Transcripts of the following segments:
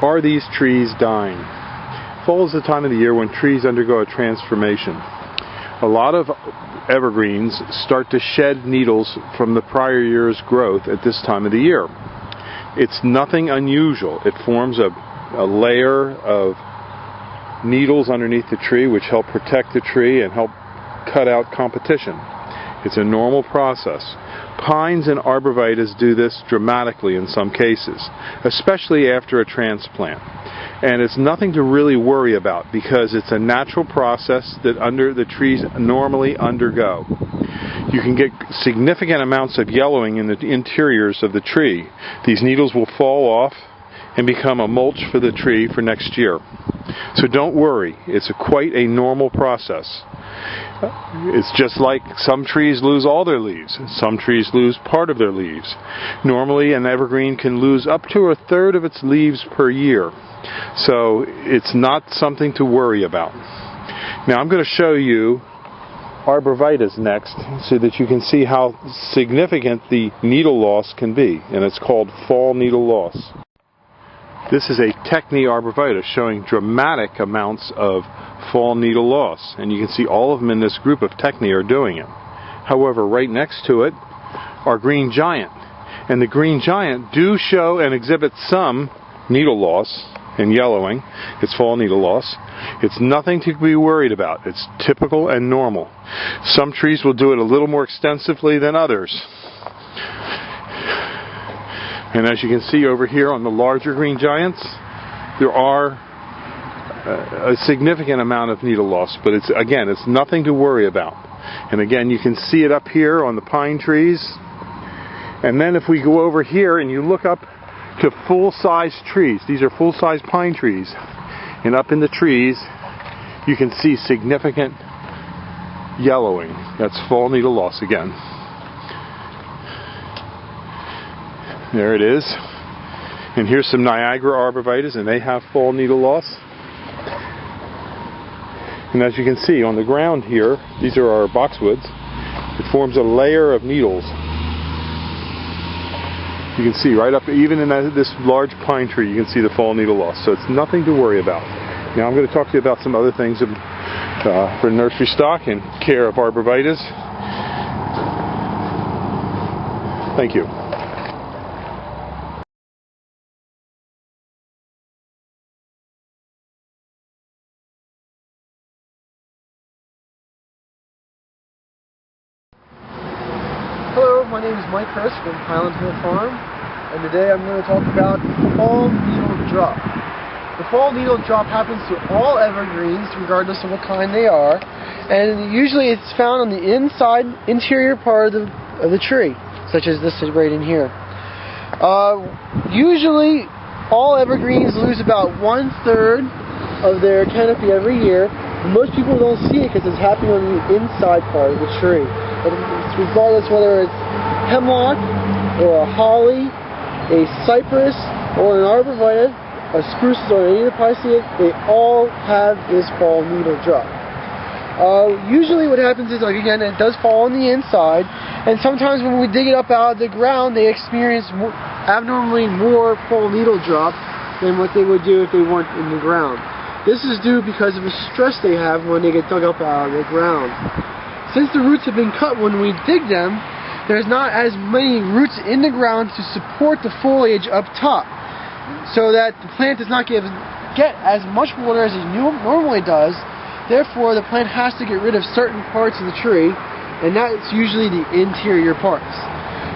Are these trees dying? Fall is the time of the year when trees undergo a transformation. A lot of evergreens start to shed needles from the prior year's growth at this time of the year. It's nothing unusual. It forms a layer of needles underneath the tree which help protect the tree and help cut out competition. It's a normal process. Pines and arborvitaes do this dramatically in some cases, especially after a transplant. And it's nothing to really worry about because it's a natural process that the trees normally undergo. You can get significant amounts of yellowing in the interiors of the tree. These needles will fall off and become a mulch for the tree for next year. So don't worry, it's quite a normal process. It's just like some trees lose all their leaves, some trees lose part of their leaves. Normally an evergreen can lose up to 1/3 of its leaves per year. So it's not something to worry about. Now I'm going to show you arborvitaes next so that you can see how significant the needle loss can be, and it's called fall needle loss. This is a Techni arborvitae showing dramatic amounts of fall needle loss, and you can see all of them in this group of Techni are doing it. However, right next to it are green giant, and the green giant do show and exhibit some needle loss and yellowing. It's fall needle loss. It's nothing to be worried about. It's typical and normal. Some trees will do it a little more extensively than others. And as you can see over here on the larger green giants, there are a significant amount of needle loss, but it's nothing to worry about. And again, you can see it up here on the pine trees. And then if we go over here and you look up to full-size trees, these are full-size pine trees, and up in the trees you can see significant yellowing. That's fall needle loss again. There it is. And here's some Niagara arborvitaes, and they have fall needle loss. And as you can see on the ground here, these are our boxwoods, it forms a layer of needles. You can see right up, even in this large pine tree, you can see the fall needle loss. So it's nothing to worry about. Now I'm going to talk to you about some other things for nursery stock and care of arborvitaes. Thank you. Hello, my name is Mike Hurst from Highland Farm, and today I'm going to talk about fall needle drop. The fall needle drop happens to all evergreens, regardless of what kind they are, and usually it's found on the interior part of the tree, such as this right in here. Usually, all evergreens lose about 1/3 of their canopy every year. Most people don't see it because it's happening on the inside part of the tree. But it's regardless whether it's hemlock or a holly, a cypress or an arborvitae, a spruce or any of the pisceae, they all have this fall needle drop. Usually what happens is, like again, it does fall on the inside, and sometimes when we dig it up out of the ground, they experience abnormally more fall needle drop than what they would do if they weren't in the ground. This is due because of the stress they have when they get dug up out of the ground. Since the roots have been cut when we dig them, there's not as many roots in the ground to support the foliage up top, so that the plant does not get as much water as it normally does. Therefore, the plant has to get rid of certain parts of the tree, and that's usually the interior parts.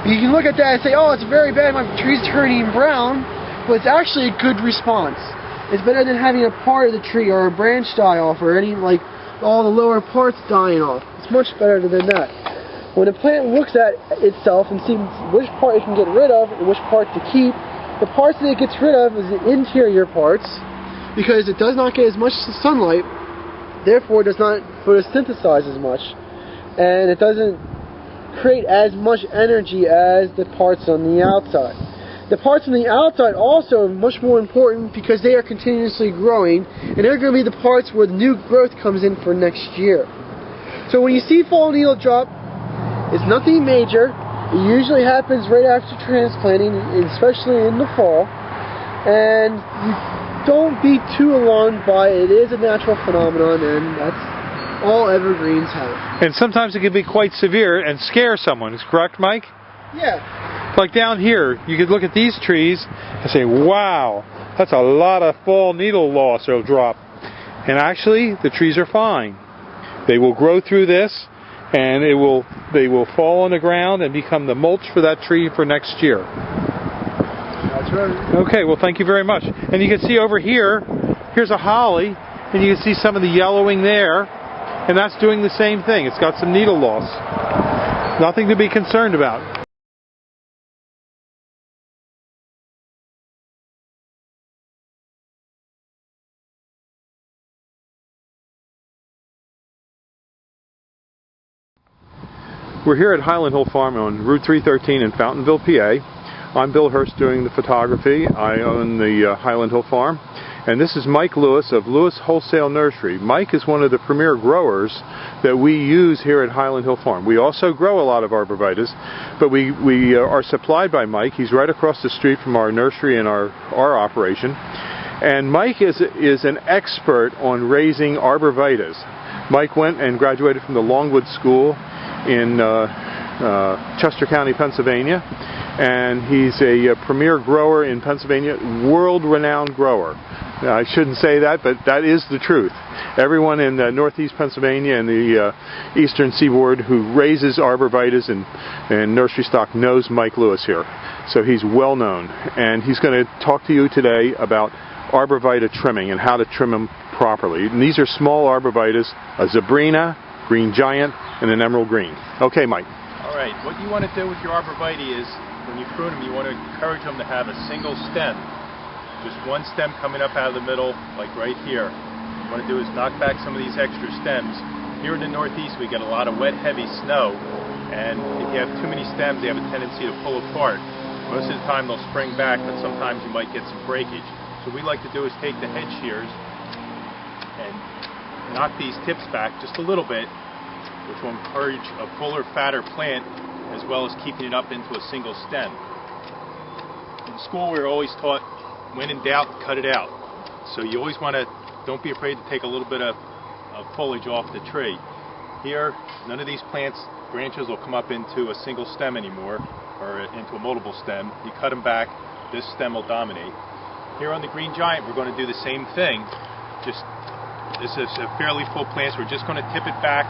You can look at that and say, oh, it's very bad, my tree's turning brown, but it's actually a good response. It's better than having a part of the tree or a branch die off or any, like, all the lower parts dying off. It's much better than that. When a plant looks at itself and sees which part it can get rid of and which part to keep, the parts that it gets rid of is the interior parts, because it does not get as much sunlight, therefore it does not photosynthesize as much, and it doesn't create as much energy as the parts on the outside. The parts on the outside also are much more important because they are continuously growing, and they're going to be the parts where the new growth comes in for next year. So when you see fall needle drop, it's nothing major. It usually happens right after transplanting, especially in the fall. and you don't be too alarmed by it. It is a natural phenomenon, and that's all evergreens have. And sometimes it can be quite severe and scare someone. Is correct, Mike? Yeah. Like down here, you could look at these trees and say, wow, that's a lot of fall needle loss or drop. And actually, the trees are fine. They will grow through this, and they will fall on the ground and become the mulch for that tree for next year. That's right. Okay, well, thank you very much. And you can see over here, here's a holly, and you can see some of the yellowing there, and that's doing the same thing. It's got some needle loss. Nothing to be concerned about. We're here at Highland Hill Farm on Route 313 in Fountainville, PA. I'm Bill Hurst doing the photography. I own the Highland Hill Farm. And this is Mike Lewis of Lewis Wholesale Nursery. Mike is one of the premier growers that we use here at Highland Hill Farm. We also grow a lot of arborvitaes, but we are supplied by Mike. He's right across the street from our nursery and our operation. And Mike is an expert on raising arborvitaes. Mike went and graduated from the Longwood School in Chester County, Pennsylvania, and he's a premier grower in Pennsylvania, world-renowned grower. I shouldn't say that, but that is the truth. Everyone in northeast Pennsylvania and the eastern seaboard who raises arborvitaes and nursery stock knows Mike Lewis here. So he's well known, and he's going to talk to you today about arborvitae trimming and how to trim them properly. And these are small arborvitaes, a Zebrina, green giant, and an emerald green. Okay, Mike. All right, what you want to do with your arborvitae is, when you prune them, you want to encourage them to have a single stem. Just one stem coming up out of the middle, like right here. What you want to do is knock back some of these extra stems. Here in the Northeast, we get a lot of wet, heavy snow, and if you have too many stems, they have a tendency to pull apart. Most of the time, they'll spring back, but sometimes you might get some breakage. So what we like to do is take the head shears and knock these tips back just a little bit, which will encourage a fuller, fatter plant, as well as keeping it up into a single stem. In school, we were always taught, when in doubt, cut it out. So you always want to, don't be afraid to take a little bit of foliage off the tree. Here, none of these plants, branches will come up into a single stem anymore, or into a multiple stem. You cut them back, this stem will dominate. Here on the green giant, we're going to do the same thing. This is a fairly full plant, so we're just going to tip it back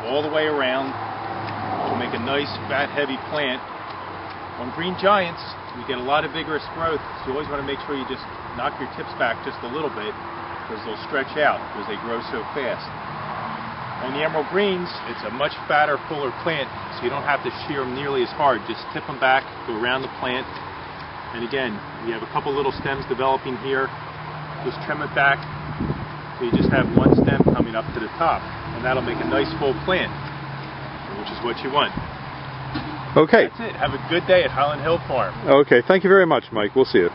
all the way around to make a nice, fat, heavy plant. On green giants, we get a lot of vigorous growth, so you always want to make sure you just knock your tips back just a little bit, because they'll stretch out because they grow so fast. On the emerald greens, it's a much fatter, fuller plant, so you don't have to shear them nearly as hard. Just tip them back, go around the plant, and again, you have a couple little stems developing here. Just trim it back, so you just have one stem coming up to the top, and that'll make a nice full plant, which is what you want. Okay. That's it. Have a good day at Highland Hill Farm. Okay, thank you very much, Mike. We'll see you.